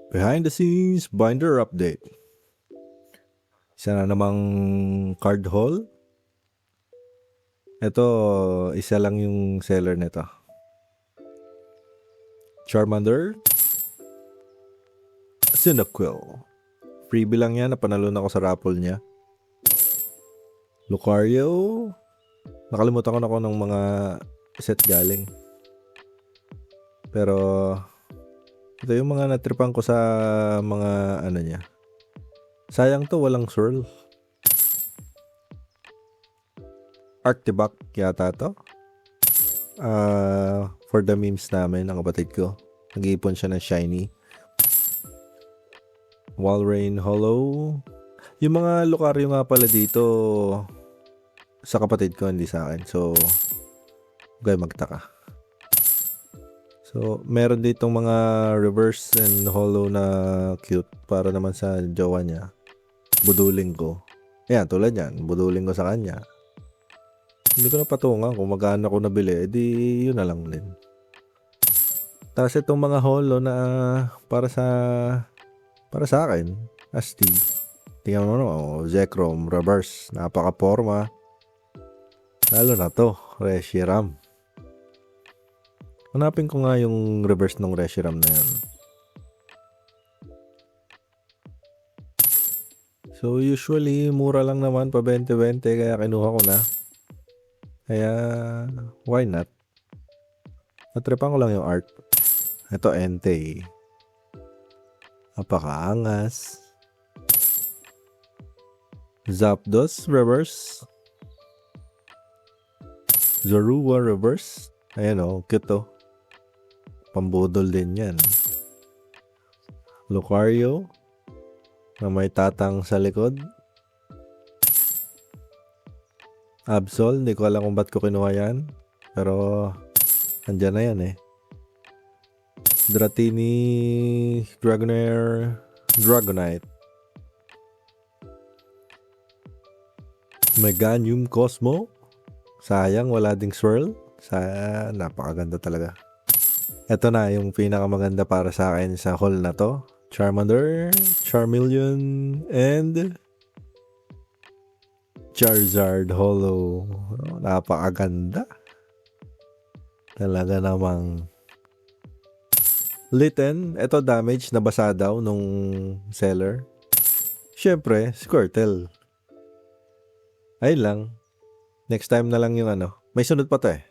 Behind the scenes binder update. Isa na namang card haul. Ito, isa lang yung seller nito. Charmander, Cyndaquil. Freebie lang yan, napanalo na ako sa raffle niya. Lucario, nakalimutan ko na ako ng mga set galing. Pero ito yung mga natripan ko sa mga ano niya. Sayang to, walang swirl. Arctibac yata to. For the memes namin, ang kapatid ko. Nag-iipon siya ng shiny. Walrein Hollow. Yung mga Lucario nga pala dito sa kapatid ko, hindi sa akin. So, huwag kayo magtaka. So, meron ditong mga reverse and hollow na cute para naman sa jowa niya. Buduling ko. Ayan, tulad yan. Buduling ko sa kanya. Hindi ko na patungan kung magkano ko nabili. Edi yun na lang din. Tapos itong mga hollow na para sa akin. Asti. Tingnan mo no. Zekrom reverse. Napaka-forma. Lalo na to. Reshiram. Hanapin ko nga yung reverse ng Reshiram na yan. So usually mura lang naman pa 20-20 kaya kinuha ko na. Kaya why not? Natripan ko lang yung art. Ito Entei. Napakaangas. Zapdos reverse. Zorua reverse. Ayan o, cute o. Pambudol din yan. Lucario na may tatang sa likod. Absol, hindi ko alam kung ba't ko kinuha yan. Pero andyan na yan eh. Dratini Dragonair Dragonite. Meganium Cosmo. Sayang, wala ding swirl. Napakaganda talaga. Ito na yung pinakamaganda para sa akin sa haul na to. Charmander, Charmeleon, and Charizard Hollow. Napakaganda. Talaga namang Litten. Ito damage, nabasa daw nung seller. Syempre, Squirtle. Ayun lang. Next time na lang yung ano. May sunod pa to eh.